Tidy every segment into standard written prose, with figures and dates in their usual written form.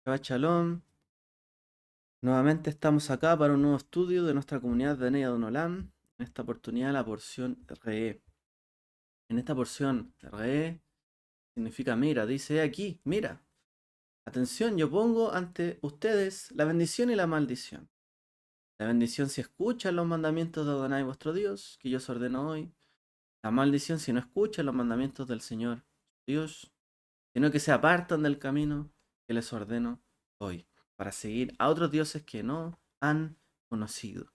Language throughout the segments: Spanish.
Shabbat Shalom. Nuevamente estamos acá para un nuevo estudio de nuestra comunidad de Ney Adonolam. En esta oportunidad la porción RE. En esta porción RE significa mira, dice aquí, mira. Atención, yo pongo ante ustedes la bendición y la maldición. La bendición si escuchan los mandamientos de Adonai vuestro Dios, que yo os ordeno hoy. La maldición si no escuchan los mandamientos del Señor Dios, sino que se apartan del camino que les ordeno hoy, para seguir a otros dioses que no han conocido.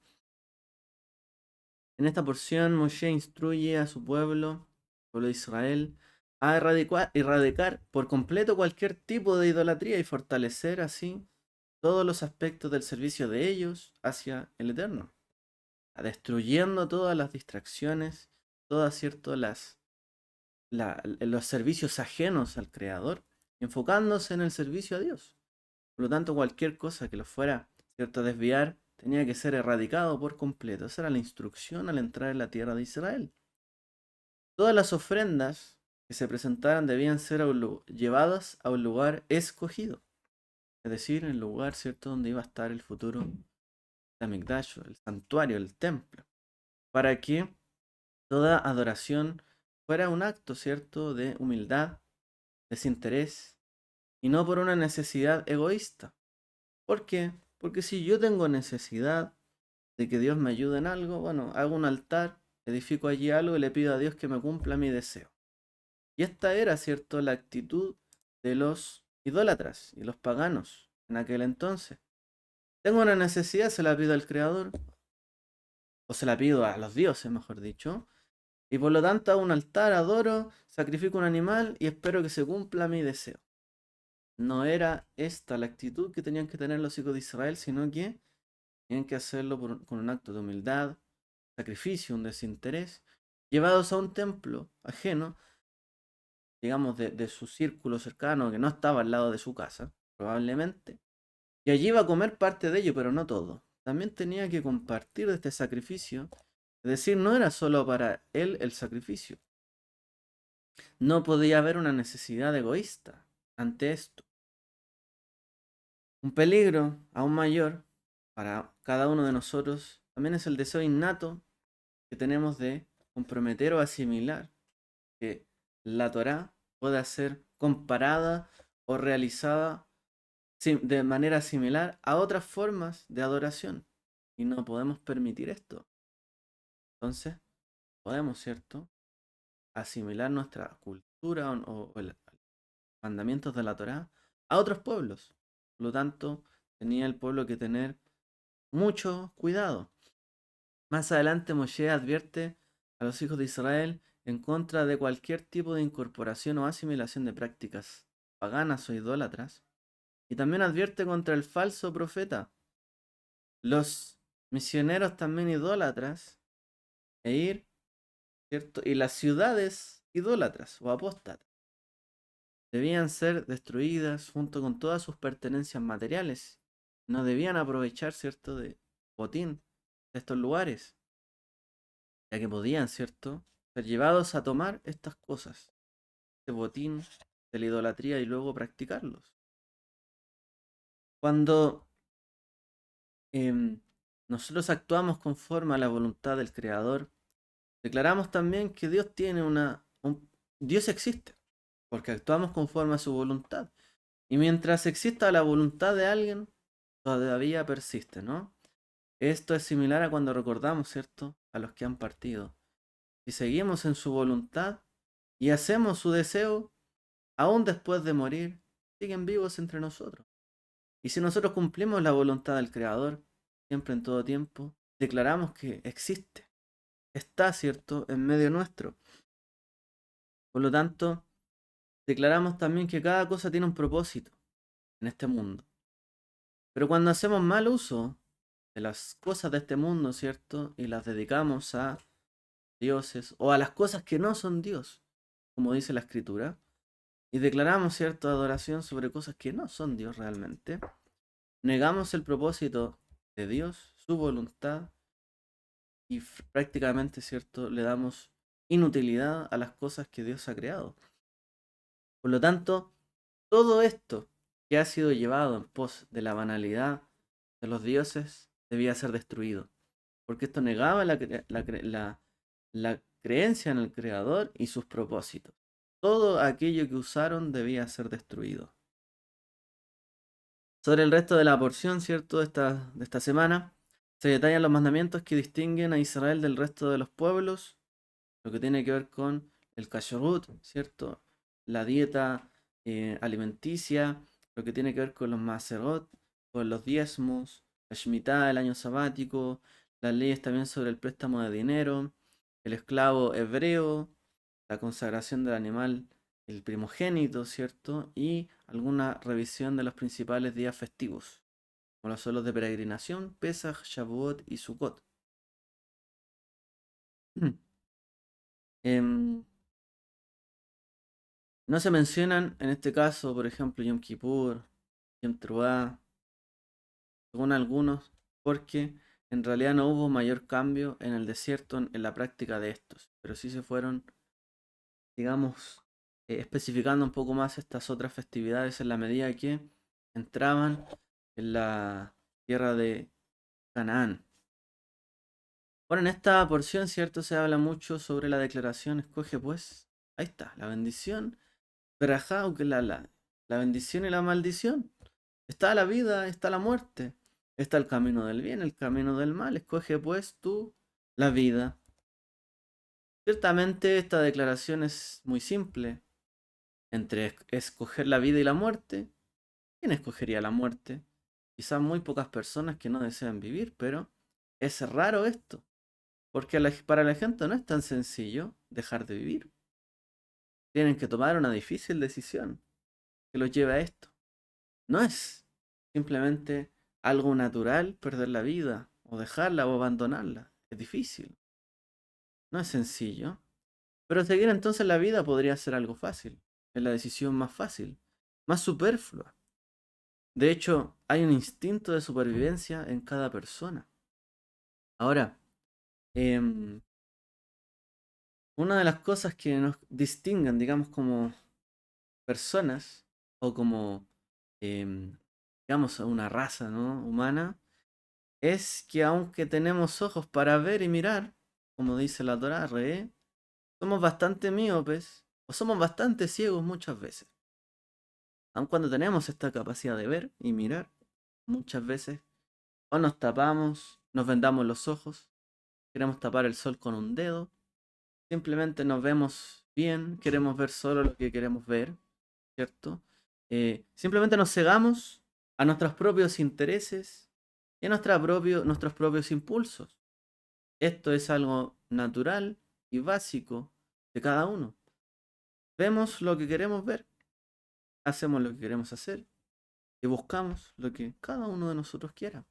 En esta porción, Moshe instruye a su pueblo de Israel, a erradicar por completo cualquier tipo de idolatría y fortalecer así todos los aspectos del servicio de ellos hacia el Eterno, destruyendo todas las distracciones, todas cierto, los servicios ajenos al Creador, enfocándose en el servicio a Dios. Por lo tanto, cualquier cosa que los fuera, cierto, a desviar tenía que ser erradicado por completo. Esa era la instrucción al entrar en la tierra de Israel. Todas las ofrendas que se presentaran debían ser llevadas a un lugar escogido, es decir, el lugar, cierto, donde iba a estar el futuro Hamikdash, el santuario, el templo, para que toda adoración fuera un acto, cierto, de humildad, desinterés y no por una necesidad egoísta. ¿Por qué? Porque si yo tengo necesidad de que Dios me ayude en algo, bueno, hago un altar, edifico allí algo y le pido a Dios que me cumpla mi deseo. Y esta era, ¿cierto?, la actitud de los idólatras y los paganos en aquel entonces. Tengo una necesidad, se la pido al Creador, o se la pido a los dioses, mejor dicho, y por lo tanto hago un altar, adoro, sacrifico un animal y espero que se cumpla mi deseo. No era esta la actitud que tenían que tener los hijos de Israel, sino que tenían que hacerlo con un acto de humildad, sacrificio, un desinterés, llevados a un templo ajeno, digamos, de su círculo cercano, que no estaba al lado de su casa, probablemente, y allí iba a comer parte de ello, pero no todo. También tenía que compartir de este sacrificio, es decir, no era solo para él el sacrificio. No podía haber una necesidad egoísta ante esto. Un peligro aún mayor para cada uno de nosotros también es el deseo innato que tenemos de comprometer o asimilar que la Torá pueda ser comparada o realizada de manera similar a otras formas de adoración. Y no podemos permitir esto. Entonces, podemos, ¿cierto?, asimilar nuestra cultura o los mandamientos de la Torá a otros pueblos. Por lo tanto, tenía el pueblo que tener mucho cuidado. Más adelante Moshe advierte a los hijos de Israel en contra de cualquier tipo de incorporación o asimilación de prácticas paganas o idólatras, y también advierte contra el falso profeta, los misioneros también idólatras, e ir, ¿cierto? Y las ciudades idólatras o apóstatas debían ser destruidas junto con todas sus pertenencias materiales. No debían aprovechar, ¿cierto?, de botín de estos lugares, ya que podían, ¿cierto?, ser llevados a tomar estas cosas, este botín de la idolatría y luego practicarlos. Cuando nosotros actuamos conforme a la voluntad del Creador, declaramos también que Dios tiene Dios existe, porque actuamos conforme a su voluntad. Y mientras exista la voluntad de alguien, todavía persiste, ¿no? Esto es similar a cuando recordamos, ¿cierto?, a los que han partido. Si seguimos en su voluntad y hacemos su deseo, aún después de morir, siguen vivos entre nosotros. Y si nosotros cumplimos la voluntad del Creador, siempre en todo tiempo, declaramos que existe, está, ¿cierto?, en medio nuestro. Por lo tanto, declaramos también que cada cosa tiene un propósito en este mundo. Pero cuando hacemos mal uso de las cosas de este mundo, ¿cierto?, y las dedicamos a dioses o a las cosas que no son Dios, como dice la Escritura, y declaramos, ¿cierto?, adoración sobre cosas que no son Dios realmente, negamos el propósito de Dios, su voluntad, y prácticamente, ¿cierto?, le damos inutilidad a las cosas que Dios ha creado. Por lo tanto, todo esto que ha sido llevado en pos de la banalidad de los dioses debía ser destruido, porque esto negaba la creencia en el Creador y sus propósitos. Todo aquello que usaron debía ser destruido. Sobre el resto de la porción, ¿cierto? De esta semana, se detallan los mandamientos que distinguen a Israel del resto de los pueblos, lo que tiene que ver con el kashrut, ¿cierto? La dieta alimenticia, lo que tiene que ver con los maserot, con los diezmos, la shemitah, el año sabático, las leyes también sobre el préstamo de dinero, el esclavo hebreo, la consagración del animal, el primogénito, ¿cierto? Y alguna revisión de los principales días festivos, como los solos de peregrinación, Pesach, Shavuot y Sukkot. Em, no se mencionan en este caso, por ejemplo, Yom Kippur, Yom Teruah, según algunos, porque en realidad no hubo mayor cambio en el desierto en la práctica de estos, pero sí se fueron, digamos, especificando un poco más estas otras festividades en la medida que entraban en la tierra de Canaán. Bueno, en esta porción, ¿cierto? Se habla mucho sobre la declaración, escoge pues, ahí está, la bendición, verajá, o que la bendición y la maldición. Está la vida, está la muerte, está el camino del bien, el camino del mal, escoge pues tú la vida. Ciertamente esta declaración es muy simple, entre escoger la vida y la muerte. ¿Quién escogería la muerte? Quizás muy pocas personas que no desean vivir, pero es raro esto, porque para la gente no es tan sencillo dejar de vivir. Tienen que tomar una difícil decisión que los lleve a esto. No es simplemente algo natural perder la vida, o dejarla o abandonarla. Es difícil, no es sencillo. Pero seguir entonces la vida podría ser algo fácil. Es la decisión más fácil, más superflua. De hecho, hay un instinto de supervivencia en cada persona. Ahora, em, una de las cosas que nos distinguen, digamos, como personas o como, em, digamos, una raza, ¿no? humana, es que aunque tenemos ojos para ver y mirar, como dice la Torá, somos bastante míopes o somos bastante ciegos muchas veces. Aun cuando tenemos esta capacidad de ver y mirar, muchas veces o nos tapamos, nos vendamos los ojos, queremos tapar el sol con un dedo, simplemente nos vemos bien, queremos ver solo lo que queremos ver, ¿cierto? Simplemente nos cegamos a nuestros propios intereses y a nuestros propios impulsos. Esto es algo natural y básico de cada uno. Vemos lo que queremos ver, hacemos lo que queremos hacer y buscamos lo que cada uno de nosotros quiera.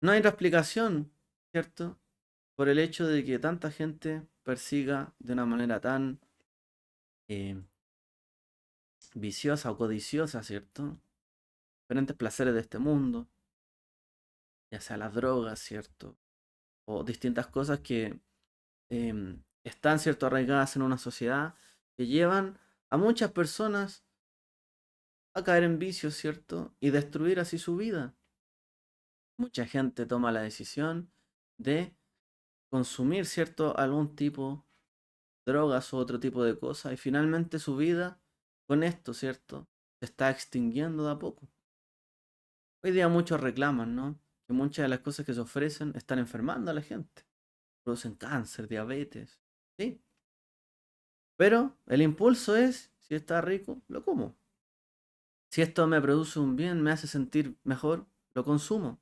No hay otra explicación, ¿cierto? Por el hecho de que tanta gente persiga de una manera tan eh, viciosa o codiciosa, ¿cierto? Diferentes placeres de este mundo, ya sea las drogas, ¿cierto? O distintas cosas que están, ¿cierto?, arraigadas en una sociedad que llevan a muchas personas a caer en vicios, ¿cierto? Y destruir así su vida. Mucha gente toma la decisión de consumir, ¿cierto?, algún tipo de drogas u otro tipo de cosas y finalmente su vida con esto, ¿cierto?, se está extinguiendo de a poco. Hoy día muchos reclaman, ¿no? Que muchas de las cosas que se ofrecen están enfermando a la gente. Producen cáncer, diabetes, ¿sí? Pero el impulso es, si está rico, lo como. Si esto me produce un bien, me hace sentir mejor, lo consumo.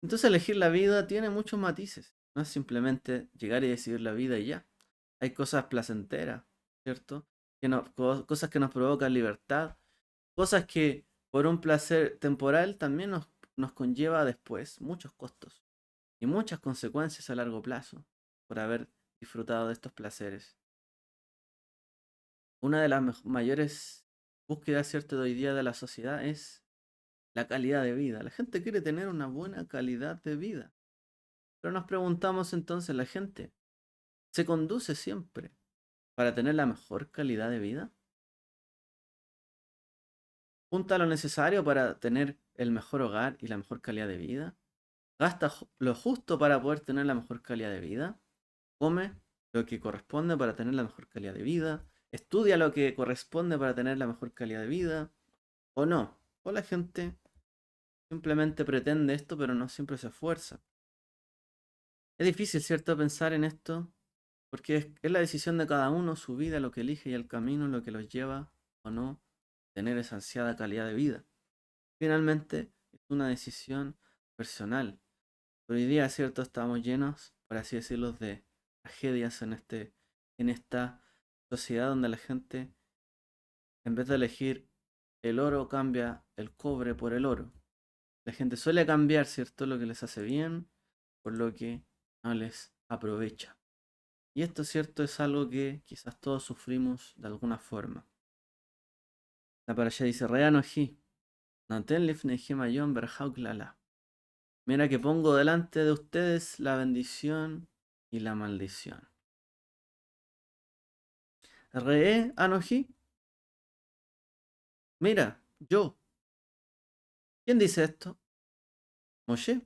Entonces elegir la vida tiene muchos matices. No es simplemente llegar y decidir la vida y ya. Hay cosas placenteras, ¿cierto? Cosas que nos provocan libertad. Cosas que por un placer temporal también nos conlleva después muchos costos y muchas consecuencias a largo plazo por haber disfrutado de estos placeres. Una de las mayores búsquedas, ¿cierto?, de hoy día de la sociedad es la calidad de vida. La gente quiere tener una buena calidad de vida. Pero nos preguntamos entonces, ¿la gente se conduce siempre para tener la mejor calidad de vida? junta lo necesario para tener el mejor hogar y la mejor calidad de vida, gasta lo justo para poder tener la mejor calidad de vida, come lo que corresponde para tener la mejor calidad de vida, estudia lo que corresponde para tener la mejor calidad de vida, o no. O la gente simplemente pretende esto, pero no siempre se esfuerza. Es difícil, ¿cierto?, pensar en esto, porque es la decisión de cada uno, su vida, lo que elige y el camino, lo que los lleva o no a tener esa ansiada calidad de vida. Finalmente, es una decisión personal. Pero hoy día, ¿cierto?, estamos llenos, por así decirlo, de tragedias en esta sociedad donde la gente, en vez de elegir el oro, cambia el cobre por el oro. La gente suele cambiar, ¿cierto?, lo que les hace bien por lo que no les aprovecha. Y esto, ¿cierto?, es algo que quizás todos sufrimos de alguna forma. La parasha dice, Reanoji, Naten lifnei mayon berhauk lala. Mira que pongo delante de ustedes la bendición y la maldición. Re Anoji, mira, yo. ¿Quién dice esto? Moshe.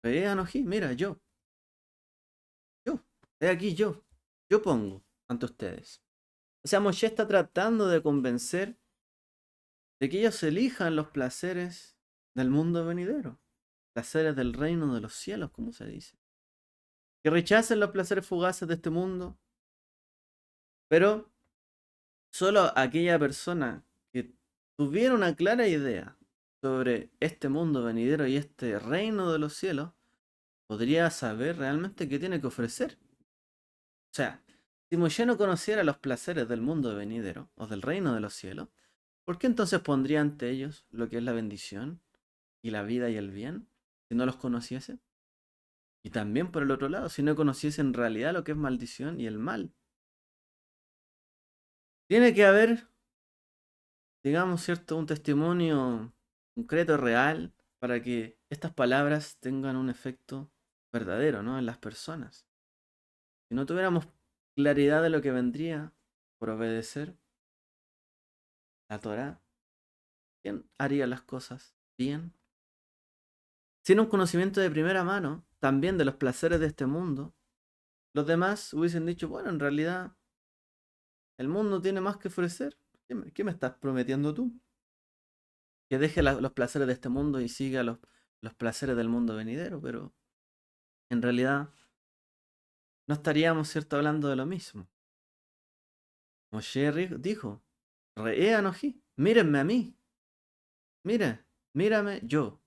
Re Anoji, mira, yo. Yo. He aquí yo. Yo pongo ante ustedes. O sea, Moshe está tratando de convencer de que ellos elijan los placeres del mundo venidero. Placeres del reino de los cielos, como se dice. Que rechacen los placeres fugaces de este mundo. Pero solo aquella persona que tuviera una clara idea sobre este mundo venidero y este reino de los cielos podría saber realmente qué tiene que ofrecer. O sea, si Moshe no conociera los placeres del mundo venidero o del reino de los cielos, ¿por qué entonces pondría ante ellos lo que es la bendición y la vida y el bien si no los conociese? Y también por el otro lado, si no conociese en realidad lo que es maldición y el mal. Tiene que haber, digamos, cierto, un testimonio concreto, real, para que estas palabras tengan un efecto verdadero, ¿no?, en las personas. Si no tuviéramos claridad de lo que vendría por obedecer la Torá, ¿quién haría las cosas bien? Sin un conocimiento de primera mano, también de los placeres de este mundo, los demás hubiesen dicho, bueno, en realidad el mundo tiene más que ofrecer. ¿Qué me estás prometiendo tú? Que deje los placeres de este mundo y siga los placeres del mundo venidero, pero en realidad no estaríamos, ¿cierto?, hablando de lo mismo. Moshe dijo, Re'e Anoji, mírenme a mí, mírame yo,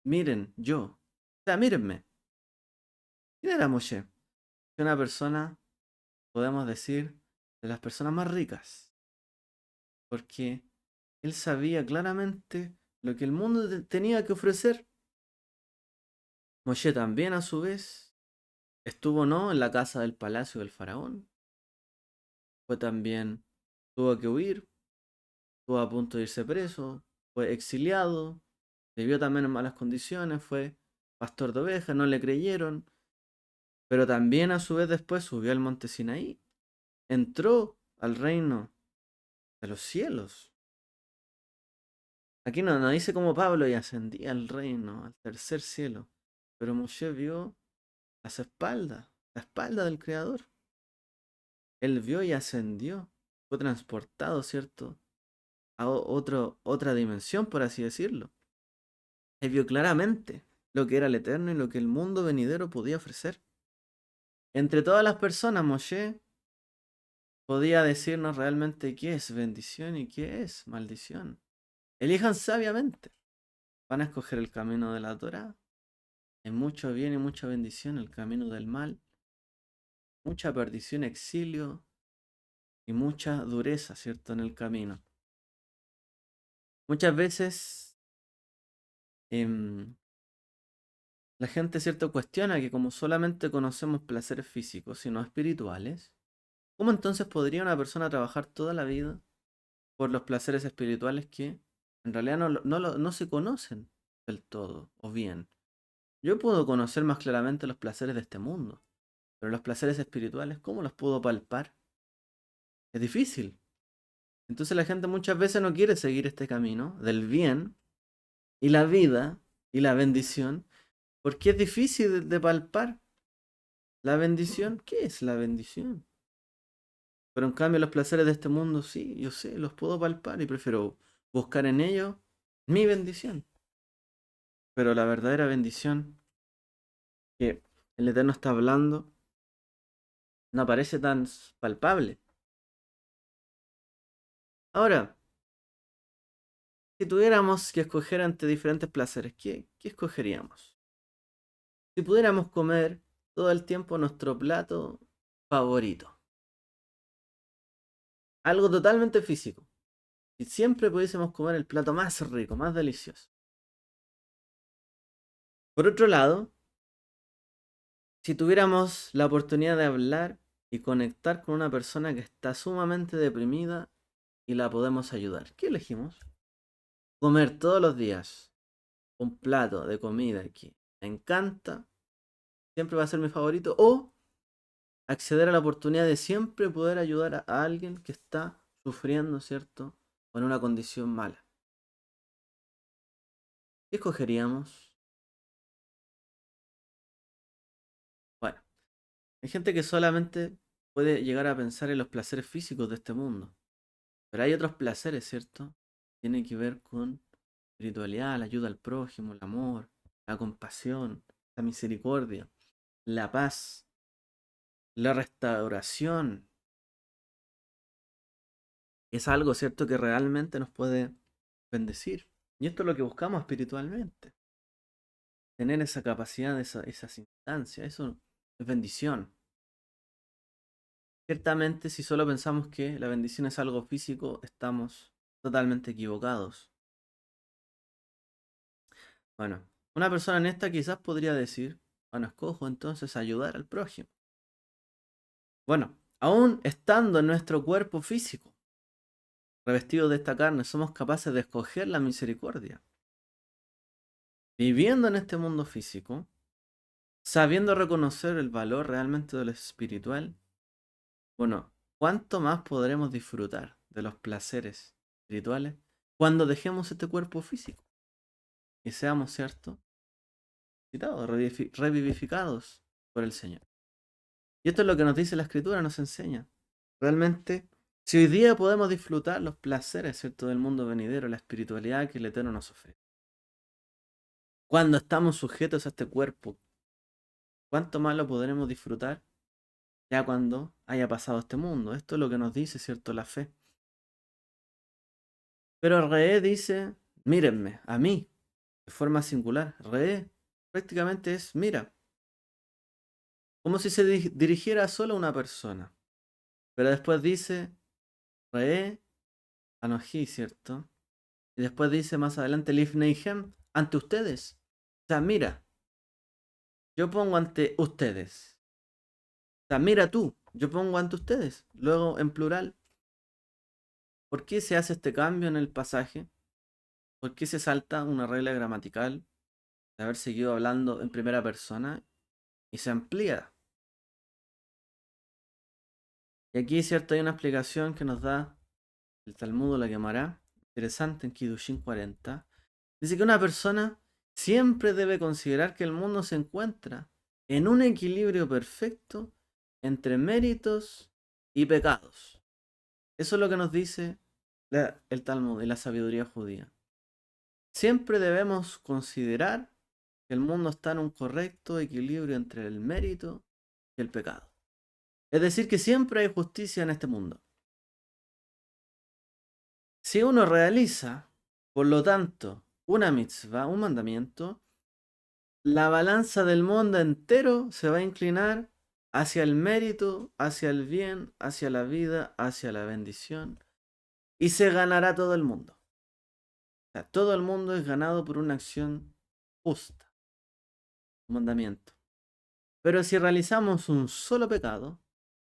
miren yo, o sea, mírenme. ¿Quién era Moshe? Una persona, podemos decir, de las personas más ricas, porque él sabía claramente lo que el mundo tenía que ofrecer. Moshe también, a su vez, estuvo, ¿no?, en la casa del palacio del faraón. Fue también, tuvo que huir, estuvo a punto de irse preso, fue exiliado, vivió también en malas condiciones, fue pastor de ovejas, no le creyeron, pero también a su vez después subió al monte Sinaí, entró al reino de los cielos. Aquí no dice como Pablo y ascendía al reino, al tercer cielo, pero Moshe vio las espaldas, la espalda del Creador. Él vio y ascendió, fue transportado, ¿cierto?, a otra dimensión, por así decirlo. Él vio claramente lo que era el eterno y lo que el mundo venidero podía ofrecer. Entre todas las personas, Moshe podía decirnos realmente qué es bendición y qué es maldición. Elijan sabiamente. Van a escoger el camino de la Torá. Hay mucho bien y mucha bendición, el camino del mal. Mucha perdición, exilio y mucha dureza, ¿cierto?, en el camino. Muchas veces la gente, ¿cierto?, cuestiona que como solamente conocemos placeres físicos y no espirituales, ¿cómo entonces podría una persona trabajar toda la vida por los placeres espirituales que en realidad no se conocen del todo o bien? Yo puedo conocer más claramente los placeres de este mundo, pero los placeres espirituales, ¿cómo los puedo palpar? Es difícil. Entonces la gente muchas veces no quiere seguir este camino del bien y la vida y la bendición porque es difícil de palpar. La bendición, ¿qué es la bendición? Pero en cambio los placeres de este mundo, sí, yo sé, los puedo palpar y prefiero buscar en ellos mi bendición. Pero la verdadera bendición que el Eterno está hablando no parece tan palpable. Ahora, si tuviéramos que escoger entre diferentes placeres, ¿qué escogeríamos? Si pudiéramos comer todo el tiempo nuestro plato favorito, algo totalmente físico, y siempre pudiésemos comer el plato más rico, más delicioso. Por otro lado, si tuviéramos la oportunidad de hablar y conectar con una persona que está sumamente deprimida y la podemos ayudar, ¿qué elegimos? Comer todos los días un plato de comida que me encanta, siempre va a ser mi favorito, o acceder a la oportunidad de siempre poder ayudar a alguien que está sufriendo, ¿cierto? O en una condición mala. ¿Qué escogeríamos? Bueno, hay gente que solamente puede llegar a pensar en los placeres físicos de este mundo, pero hay otros placeres, ¿cierto? Tienen que ver con espiritualidad, la ayuda al prójimo, el amor, la compasión, la misericordia, la paz, la restauración. Es algo, ¿cierto?, que realmente nos puede bendecir. Y esto es lo que buscamos espiritualmente. Tener esa capacidad, esas instancias, eso es bendición. Ciertamente, si solo pensamos que la bendición es algo físico, estamos totalmente equivocados. Bueno, una persona honesta quizás podría decir, bueno, escojo entonces ayudar al prójimo. Bueno, aún estando en nuestro cuerpo físico, revestido de esta carne, somos capaces de escoger la misericordia. Viviendo en este mundo físico, sabiendo reconocer el valor realmente de lo espiritual, bueno, ¿cuánto más podremos disfrutar de los placeres espirituales cuando dejemos este cuerpo físico y seamos, ¿cierto?, citados, revivificados por el Señor? Y esto es lo que nos dice la Escritura, nos enseña. Realmente, si hoy día podemos disfrutar los placeres, ¿cierto?, del mundo venidero, la espiritualidad que el Eterno nos ofrece, cuando estamos sujetos a este cuerpo, ¿cuánto más lo podremos disfrutar ya cuando haya pasado este mundo? Esto es lo que nos dice, ¿cierto?, la fe. Pero Re dice, mírenme, a mí, de forma singular. Re prácticamente es, mira, como si se dirigiera solo a una persona. Pero después dice, Re, Anoji, ¿cierto? Y después dice más adelante, Lifneihem, ante ustedes. O sea, mira, yo pongo ante ustedes. O sea, mira tú, yo pongo ante ustedes. Luego en plural. ¿Por qué se hace este cambio en el pasaje? ¿Por qué se salta una regla gramatical de haber seguido hablando en primera persona y se amplía? Y aquí, cierto, hay una explicación que nos da el Talmud la Gemara, interesante en Kiddushin 40. Dice que una persona siempre debe considerar que el mundo se encuentra en un equilibrio perfecto entre méritos y pecados. Eso es lo que nos dice el Talmud y la sabiduría judía. Siempre debemos considerar que el mundo está en un correcto equilibrio entre el mérito y el pecado. Es decir, que siempre hay justicia en este mundo. Si uno realiza, por lo tanto, una mitzvah, un mandamiento, la balanza del mundo entero se va a inclinar hacia el mérito, hacia el bien, hacia la vida, hacia la bendición, y se ganará todo el mundo. O sea, todo el mundo es ganado por una acción justa, un mandamiento. Pero si realizamos un solo pecado,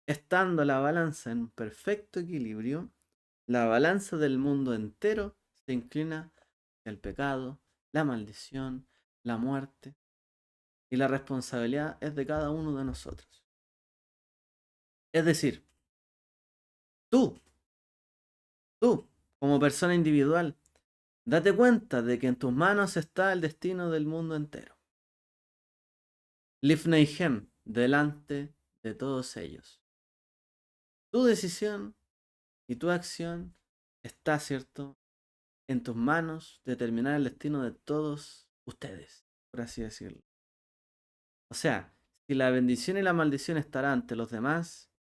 estando la balanza en perfecto equilibrio, la balanza del mundo entero se inclina hacia el pecado, la maldición, la muerte, y la responsabilidad es de cada uno de nosotros. Es decir, tú Tú, como persona individual, date cuenta de que en tus manos está el destino del mundo entero. Lifneihem, delante de todos ellos. Tu decisión y tu acción está, ¿cierto?, en tus manos determinar el destino de todos ustedes, por así decirlo. O sea, si la bendición y la maldición estarán ante los demás,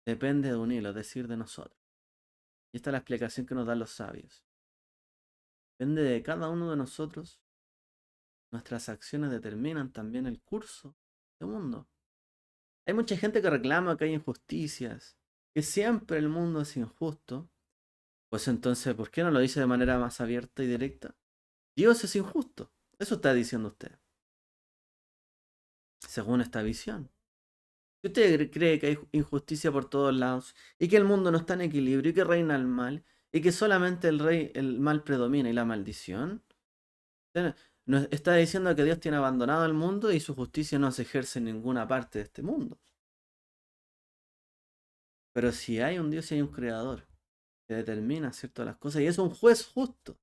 depende de un hilo, es decir, de nosotros. Y esta es la explicación que nos dan los sabios. Depende de cada uno de nosotros, nuestras acciones determinan también el curso del mundo. Hay mucha gente que reclama que hay injusticias, que siempre el mundo es injusto. Pues entonces, ¿por qué no lo dice de manera más abierta y directa? Dios es injusto. Eso está diciendo usted, según esta visión. Si usted cree que hay injusticia por todos lados y que el mundo no está en equilibrio y que reina el mal y que solamente el mal predomina y la maldición, usted nos está diciendo que Dios tiene abandonado el mundo y su justicia no se ejerce en ninguna parte de este mundo. Pero si hay un Dios y hay un creador que determina, ¿cierto?, las cosas y es un juez justo,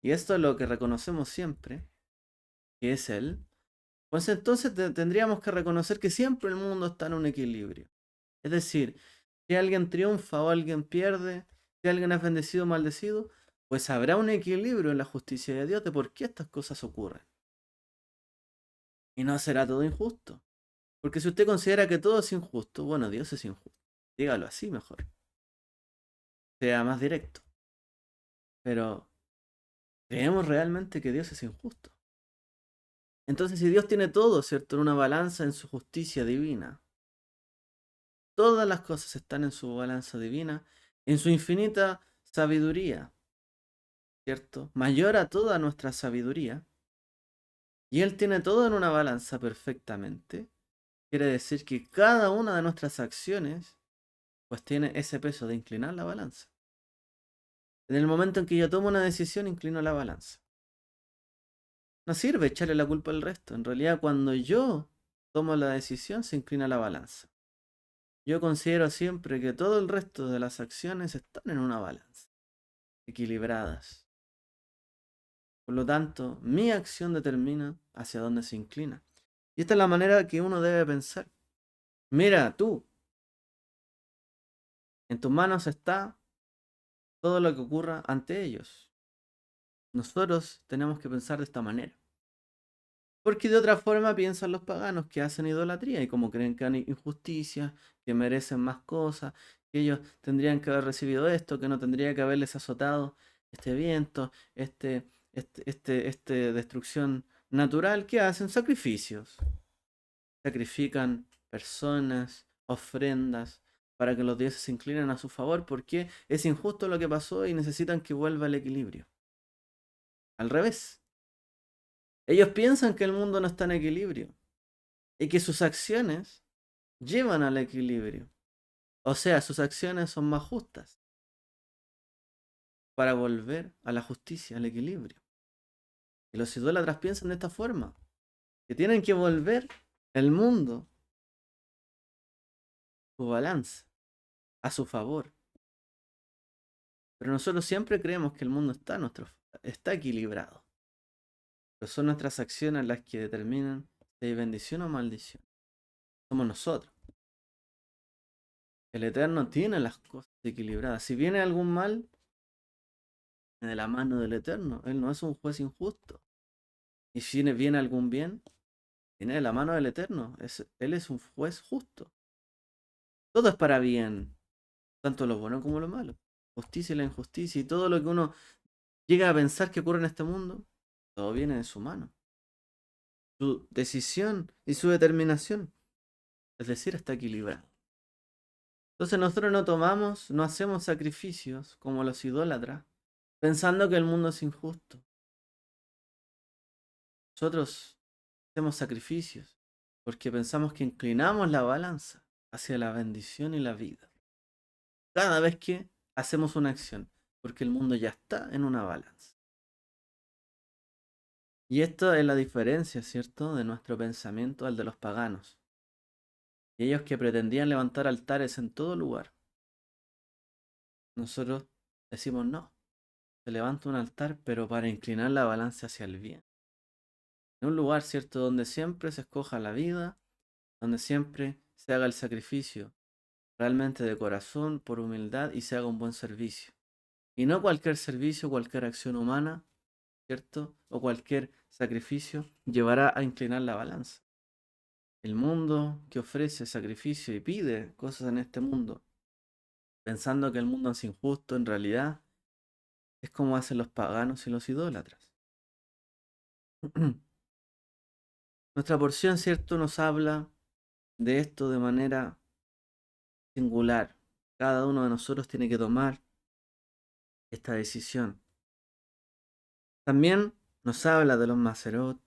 y esto es lo que reconocemos siempre, que es Él, pues entonces tendríamos que reconocer que siempre el mundo está en un equilibrio. Es decir, si alguien triunfa o alguien pierde, si alguien es bendecido o maldecido, pues habrá un equilibrio en la justicia de Dios de por qué estas cosas ocurren. Y no será todo injusto. Porque si usted considera que todo es injusto, bueno, Dios es injusto. Dígalo así mejor. Sea más directo. Pero, ¿creemos realmente que Dios es injusto? Entonces, si Dios tiene todo, ¿cierto?, en una balanza en su justicia divina, todas las cosas están en su balanza divina, en su infinita sabiduría, ¿cierto? Mayor a toda nuestra sabiduría. Y Él tiene todo en una balanza perfectamente. Quiere decir que cada una de nuestras acciones, pues tiene ese peso de inclinar la balanza. En el momento en que yo tomo una decisión, inclino la balanza. No sirve echarle la culpa al resto. En realidad, cuando yo tomo la decisión, se inclina la balanza. Yo considero siempre que todo el resto de las acciones están en una balanza, equilibradas. Por lo tanto, mi acción determina hacia dónde se inclina. Y esta es la manera que uno debe pensar. Mira, tú, en tus manos está todo lo que ocurra ante ellos. Nosotros tenemos que pensar de esta manera. Porque de otra forma piensan los paganos que hacen idolatría y como creen que hay injusticias, que merecen más cosas, que ellos tendrían que haber recibido esto, que no tendría que haberles azotado este viento, este destrucción natural, que hacen sacrificios. Sacrifican personas, ofrendas, para que los dioses se inclinen a su favor, porque es injusto lo que pasó y necesitan que vuelva el equilibrio. Al revés. Ellos piensan que el mundo no está en equilibrio y que sus acciones llevan al equilibrio. O sea, sus acciones son más justas para volver a la justicia, al equilibrio. Y los idólatras piensan de esta forma, que tienen que volver el mundo, su balance, a su favor. Pero nosotros siempre creemos que el mundo está equilibrado. Pero son nuestras acciones las que determinan si hay bendición o maldición. Somos nosotros. El Eterno tiene las cosas equilibradas. Si viene algún mal, de la mano del Eterno. Él no es un juez injusto. Y si viene algún bien, viene de la mano del Eterno. Él es un juez justo. Todo es para bien, tanto lo bueno como lo malo. Justicia y la injusticia y todo lo que uno llega a pensar que ocurre en este mundo, todo viene de su mano. Su decisión y su determinación, es decir, está equilibrado. Entonces nosotros no hacemos sacrificios como los idólatras, pensando que el mundo es injusto. Nosotros hacemos sacrificios porque pensamos que inclinamos la balanza hacia la bendición y la vida. Cada vez que hacemos una acción, porque el mundo ya está en una balanza. Y esto es la diferencia, ¿cierto?, de nuestro pensamiento al de los paganos. Ellos que pretendían levantar altares en todo lugar. nosotros decimos no. Se levanta un altar, pero para inclinar la balanza hacia el bien. En un lugar, ¿cierto?, donde siempre se escoja la vida, donde siempre se haga el sacrificio realmente de corazón, por humildad y se haga un buen servicio. Y no cualquier servicio, cualquier acción humana, ¿cierto? O cualquier sacrificio llevará a inclinar la balanza. El mundo que ofrece sacrificio y pide cosas en este mundo, pensando que el mundo es injusto, en realidad es como hacen los paganos y los idólatras. Nuestra porción, ¿cierto?, nos habla de esto de manera singular. Cada uno de nosotros tiene que tomar esta decisión. También nos habla de los Macerot.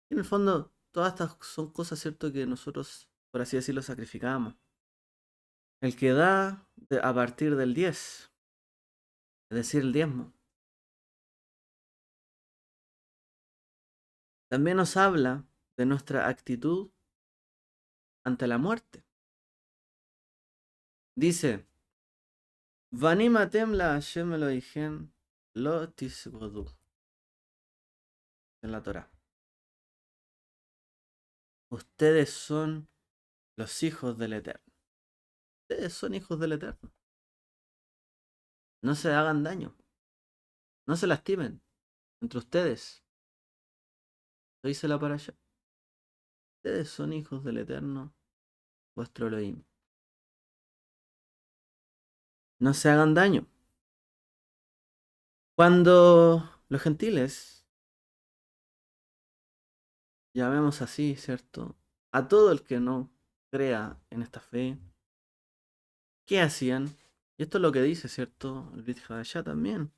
Y en el fondo, todas estas son cosas, ¿cierto?, que nosotros, por así decirlo, sacrificamos. El que da a partir del 10, es decir, el diezmo. También nos habla de nuestra actitud ante la muerte. Dice, Vanim atem la Hashem Elohim lo tisgodu. En la Torah. Ustedes son los hijos del Eterno. Ustedes son hijos del Eterno. No se hagan daño. No se lastimen. Entre ustedes. Dísela para allá. Ustedes son hijos del Eterno, vuestro Elohim. No se hagan daño. Cuando los gentiles, llamemos así, ¿cierto?, a todo el que no crea en esta fe, ¿qué hacían? Y esto es lo que dice, ¿cierto?, el Brit Hadashah también.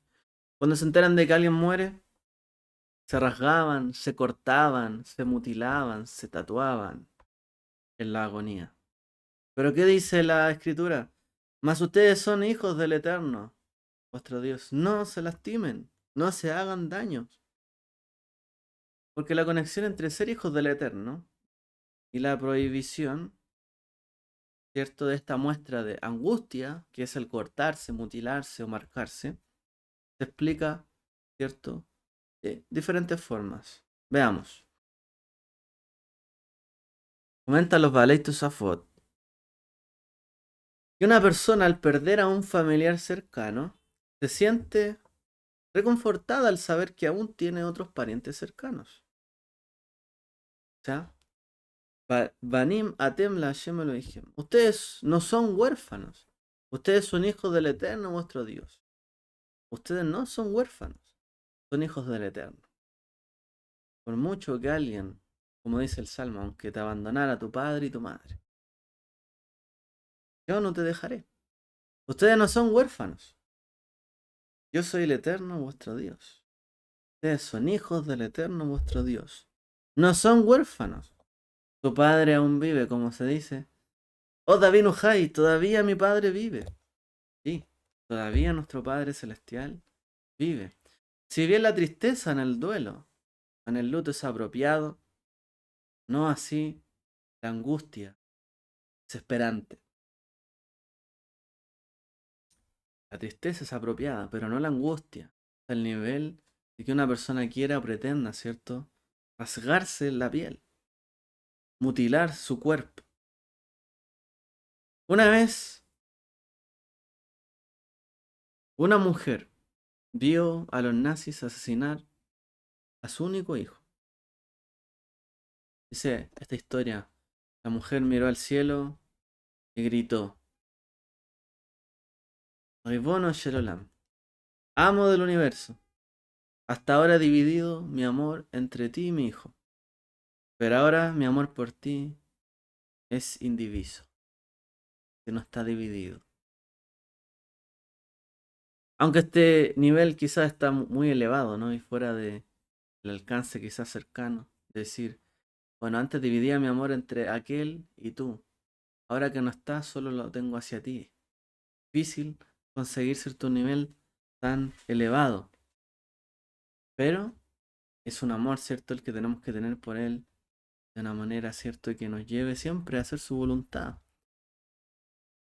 Cuando se enteran de que alguien muere, se rasgaban, se cortaban, se mutilaban, se tatuaban en la agonía. Pero ¿qué dice la Escritura? Mas ustedes son hijos del Eterno, vuestro Dios. No se lastimen, no se hagan daños. Porque la conexión entre ser hijos del Eterno y la prohibición, ¿cierto?, de esta muestra de angustia, que es el cortarse, mutilarse o marcarse, se explica, ¿cierto?, de diferentes formas. Veamos. Comenta los Balei Tosafot que una persona al perder a un familiar cercano se siente reconfortada al saber que aún tiene otros parientes cercanos. O sea, Banim Atem la Hashem Elohim. Ustedes no son huérfanos. Ustedes son hijos del Eterno, vuestro Dios. Ustedes no son huérfanos. Son hijos del Eterno. Por mucho que alguien, como dice el Salmo, aunque te abandonara tu padre y tu madre, yo no te dejaré. Ustedes no son huérfanos. Yo soy el Eterno, vuestro Dios. Ustedes son hijos del Eterno, vuestro Dios. No son huérfanos. Tu padre aún vive, como se dice. Oh, David Nujay, todavía mi padre vive. Sí, todavía nuestro Padre Celestial vive. Si bien la tristeza en el duelo, en el luto es apropiado, no así la angustia desesperante. La tristeza es apropiada, pero no la angustia. Al nivel de que una persona quiera o pretenda, ¿cierto?, rasgarse la piel, mutilar su cuerpo. Una vez, una mujer vio a los nazis asesinar a su único hijo. Dice esta historia, la mujer miró al cielo y gritó, Ribono Shelolam, amo del universo, hasta ahora he dividido mi amor entre ti y mi hijo, pero ahora mi amor por ti es indiviso, que no está dividido. Aunque este nivel quizás está muy elevado, ¿no?, y fuera del alcance quizás cercano, decir, bueno, antes dividía mi amor entre aquel y tú, ahora que no estás, solo lo tengo hacia ti. Difícil conseguir cierto nivel tan elevado, pero es un amor, ¿cierto?, el que tenemos que tener por él de una manera, ¿cierto?, que nos lleve siempre a hacer su voluntad.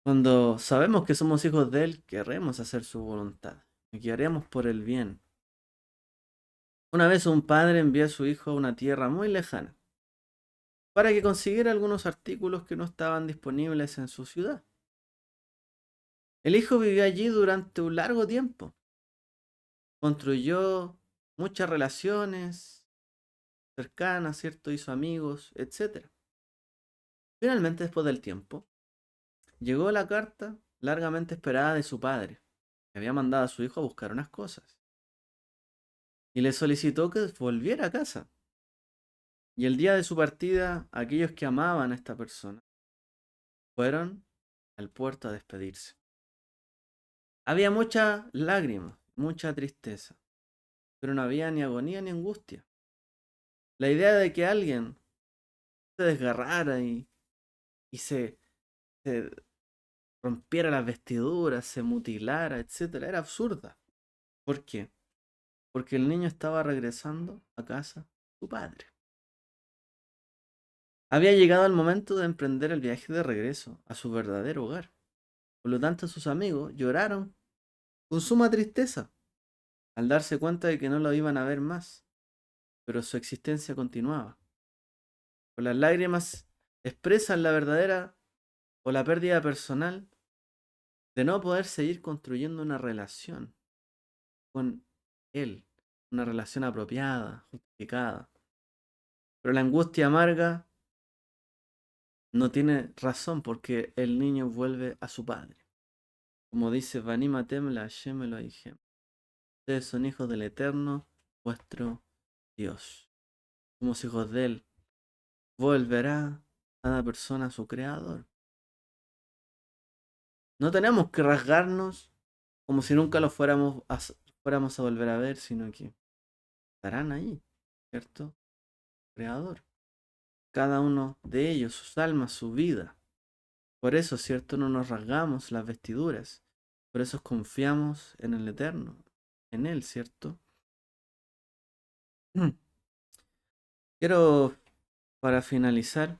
Cuando sabemos que somos hijos de Él, queremos hacer su voluntad y que haremos por el bien. Una vez un padre envió a su hijo a una tierra muy lejana para que consiguiera algunos artículos que no estaban disponibles en su ciudad. El hijo vivió allí durante un largo tiempo, construyó muchas relaciones cercanas, ¿cierto? Hizo amigos, etc. Finalmente, después del tiempo, llegó la carta largamente esperada de su padre, que había mandado a su hijo a buscar unas cosas, y le solicitó que volviera a casa. Y el día de su partida, aquellos que amaban a esta persona fueron al puerto a despedirse. Había mucha lágrima, mucha tristeza, pero no había ni agonía ni angustia. La idea de que alguien se desgarrara y se rompiera las vestiduras, se mutilara, etcétera, era absurda. ¿Por qué? Porque el niño estaba regresando a casa de su padre. Había llegado el momento de emprender el viaje de regreso a su verdadero hogar. Por lo tanto, sus amigos lloraron con suma tristeza al darse cuenta de que no lo iban a ver más, pero su existencia continuaba. Con las lágrimas expresan la verdadera o la pérdida personal de no poder seguir construyendo una relación con él, una relación apropiada, justificada. Pero la angustia amarga no tiene razón porque el niño vuelve a su padre. Como dice Vanimatem la Hashem Elohim. Ustedes son hijos del Eterno, vuestro Dios. Somos hijos de Él. Volverá cada persona a su Creador. No tenemos que rasgarnos como si nunca los fuéramos a volver a ver, sino que estarán ahí, ¿cierto? Creador. Cada uno de ellos, sus almas, su vida. Por eso, ¿cierto? No nos rasgamos las vestiduras. Por eso confiamos en el Eterno, en Él, ¿cierto? Quiero, para finalizar,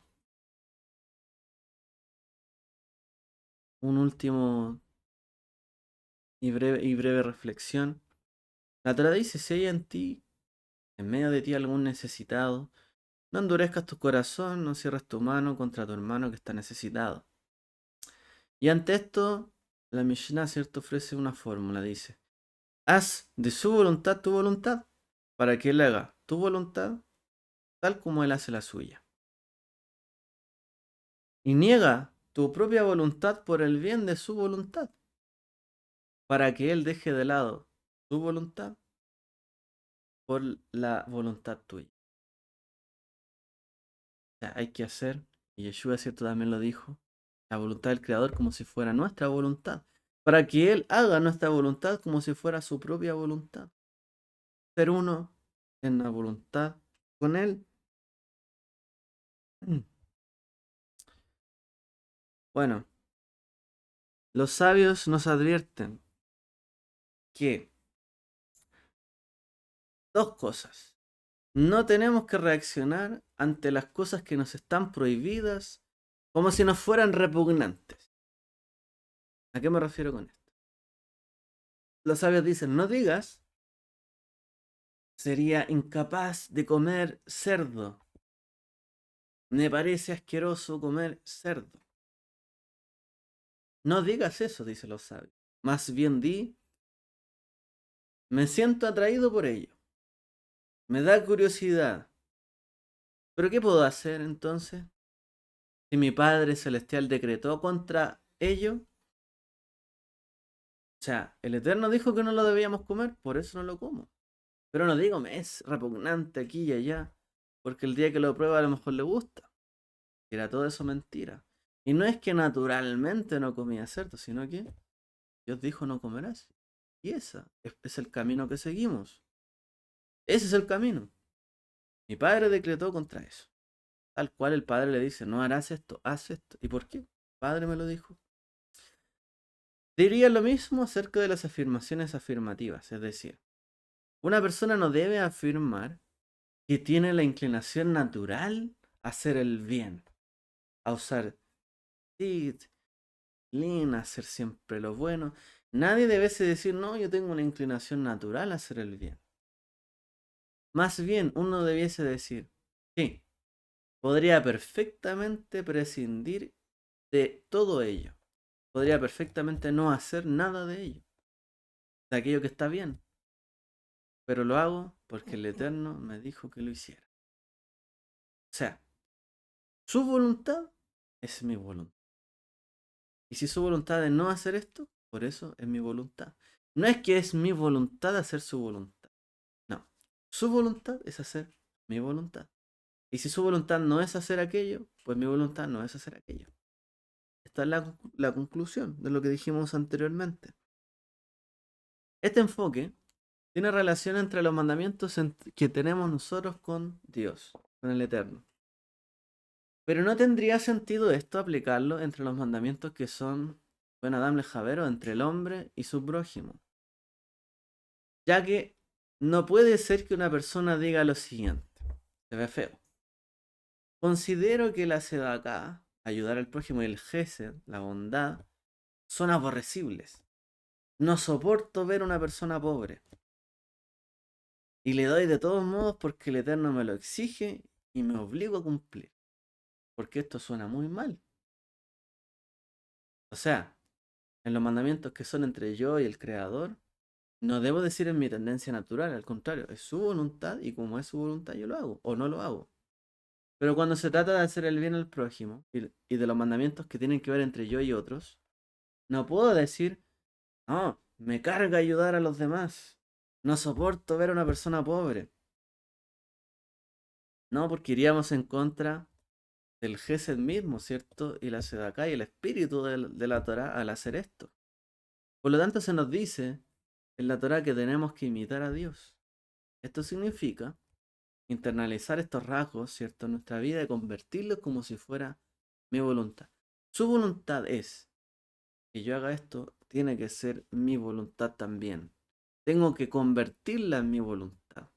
un último y breve reflexión. La Torá dice, si hay en ti, en medio de ti algún necesitado, no endurezcas tu corazón, no cierres tu mano contra tu hermano que está necesitado. Y ante esto, la Mishnah, ¿cierto?, ofrece una fórmula, dice, haz de su voluntad tu voluntad, para que él haga tu voluntad tal como él hace la suya. Y niega tu propia voluntad por el bien de su voluntad, para que él deje de lado tu voluntad por la voluntad tuya. O sea, hay que hacer, y Yeshua, ¿cierto?, también lo dijo, la voluntad del Creador como si fuera nuestra voluntad, para que Él haga nuestra voluntad como si fuera su propia voluntad. Ser uno en la voluntad con Él. Bueno, los sabios nos advierten que dos cosas. No tenemos que reaccionar ante las cosas que nos están prohibidas como si nos fueran repugnantes. ¿A qué me refiero con esto? Los sabios dicen, no digas, sería incapaz de comer cerdo. Me parece asqueroso comer cerdo. No digas eso, dicen los sabios. Más bien di, me siento atraído por ello. Me da curiosidad. ¿Pero qué puedo hacer entonces? Si mi Padre Celestial decretó contra ello. O sea, el Eterno dijo que no lo debíamos comer, por eso no lo como. Pero no digo, me es repugnante aquí y allá, porque el día que lo prueba a lo mejor le gusta. Era todo eso mentira. Y no es que naturalmente no comía cerdo, sino que Dios dijo no comerás. Y ese es el camino que seguimos. Ese es el camino. Mi padre decretó contra eso. Tal cual el padre le dice, no harás esto, haz esto. ¿Y por qué? El padre me lo dijo. Diría lo mismo acerca de las afirmaciones afirmativas. Es decir, una persona no debe afirmar que tiene la inclinación natural a hacer el bien. A usar, sí, disciplina, hacer siempre lo bueno. Nadie debiese decir, no, yo tengo una inclinación natural a hacer el bien. Más bien, uno debiese decir, sí, podría perfectamente prescindir de todo ello. Podría perfectamente no hacer nada de ello, de aquello que está bien. Pero lo hago porque el Eterno me dijo que lo hiciera. O sea, su voluntad es mi voluntad. Y si su voluntad es no hacer esto, por eso es mi voluntad. No es que es mi voluntad hacer su voluntad. No. Su voluntad es hacer mi voluntad. Y si su voluntad no es hacer aquello, pues mi voluntad no es hacer aquello. Esta es la conclusión de lo que dijimos anteriormente. Este enfoque tiene relación entre los mandamientos que tenemos nosotros con Dios, con el Eterno. Pero no tendría sentido esto aplicarlo entre los mandamientos que son, bueno, Adam Lejavero, entre el hombre y su prójimo. Ya que no puede ser que una persona diga lo siguiente, se ve feo. Considero que la sedacá, ayudar al prójimo, y el gesed, la bondad, son aborrecibles. No soporto ver a una persona pobre. Y le doy de todos modos porque el Eterno me lo exige y me obligo a cumplir. Porque esto suena muy mal. O sea, en los mandamientos que son entre yo y el Creador, no debo decir en mi tendencia natural, al contrario, es su voluntad y como es su voluntad yo lo hago o no lo hago. Pero cuando se trata de hacer el bien al prójimo y de los mandamientos que tienen que ver entre yo y otros, no puedo decir, no, me carga ayudar a los demás. No soporto ver a una persona pobre. No, porque iríamos en contra del Gesed mismo, ¿cierto? Y la Sedaká y el espíritu de la Torá al hacer esto. Por lo tanto, se nos dice en la Torá que tenemos que imitar a Dios. Esto significa internalizar estos rasgos, ¿cierto? En nuestra vida y convertirlos como si fuera mi voluntad. Su voluntad es que yo haga esto, tiene que ser mi voluntad también. Tengo que convertirla en mi voluntad.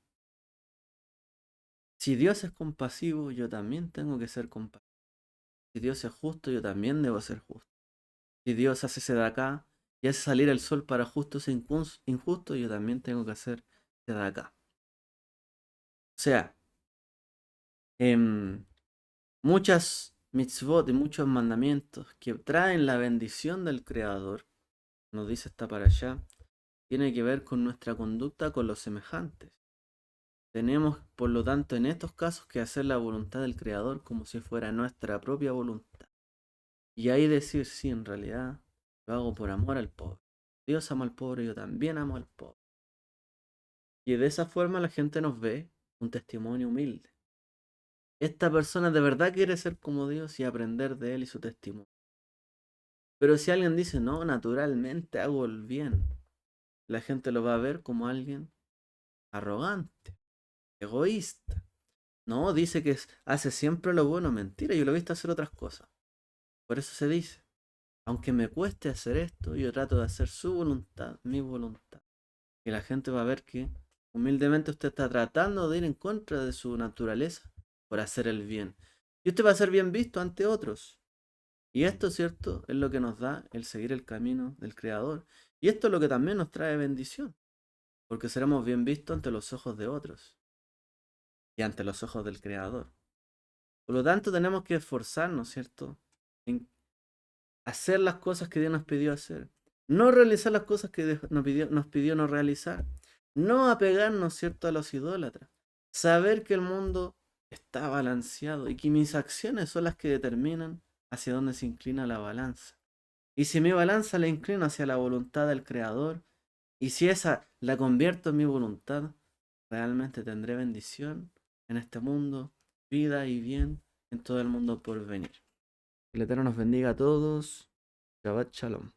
Si Dios es compasivo, yo también tengo que ser compasivo. Si Dios es justo, yo también debo ser justo. Si Dios hace sedacá y hace salir el sol para justos e injustos, yo también tengo que hacer sedacá. O sea, muchas mitzvot y muchos mandamientos que traen la bendición del Creador, nos dice esta para allá, tiene que ver con nuestra conducta con los semejantes. Tenemos, por lo tanto, en estos casos que hacer la voluntad del Creador como si fuera nuestra propia voluntad. Y ahí decir, sí, en realidad lo hago por amor al pobre. Dios ama al pobre, yo también amo al pobre. Y de esa forma la gente nos ve un testimonio humilde. Esta persona de verdad quiere ser como Dios y aprender de él y su testimonio. Pero si alguien dice, no, naturalmente hago el bien, la gente lo va a ver como alguien arrogante, egoísta. No, dice que hace siempre lo bueno, mentira, yo lo he visto hacer otras cosas. Por eso se dice, aunque me cueste hacer esto, yo trato de hacer su voluntad, mi voluntad. Y la gente va a ver que humildemente usted está tratando de ir en contra de su naturaleza por hacer el bien. Y usted va a ser bien visto ante otros. Y esto, ¿cierto? Es lo que nos da el seguir el camino del Creador. Y esto es lo que también nos trae bendición. Porque seremos bien vistos ante los ojos de otros y ante los ojos del Creador. Por lo tanto, tenemos que esforzarnos, ¿cierto? En hacer las cosas que Dios nos pidió hacer. No realizar las cosas que Dios nos pidió no realizar. No apegarnos, ¿cierto?, a los idólatras. Saber que el mundo está balanceado y que mis acciones son las que determinan hacia dónde se inclina la balanza. Y si mi balanza la inclino hacia la voluntad del Creador, y si esa la convierto en mi voluntad, realmente tendré bendición en este mundo, vida y bien en todo el mundo por venir. Que el Eterno nos bendiga a todos. Shabbat Shalom.